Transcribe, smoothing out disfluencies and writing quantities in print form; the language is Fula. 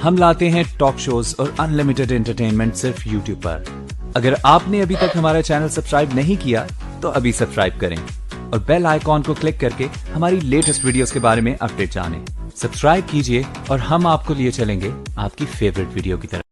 हम लाते हैं talk shows और अनलिमिटेड एंटरटेनमेंट सिर्फ यूट्यूब पर। अगर आपने अभी तक हमारा चैनल सब्सक्राइब नहीं किया तो अभी सब्सक्राइब करें और बेल आइकॉन को क्लिक करके हमारी लेटेस्ट वीडियोस के बारे में अपडेट जानें। सब्सक्राइब कीजिए और हम आपको लिए चलेंगे आपकी फेवरेट वीडियो की तरफ।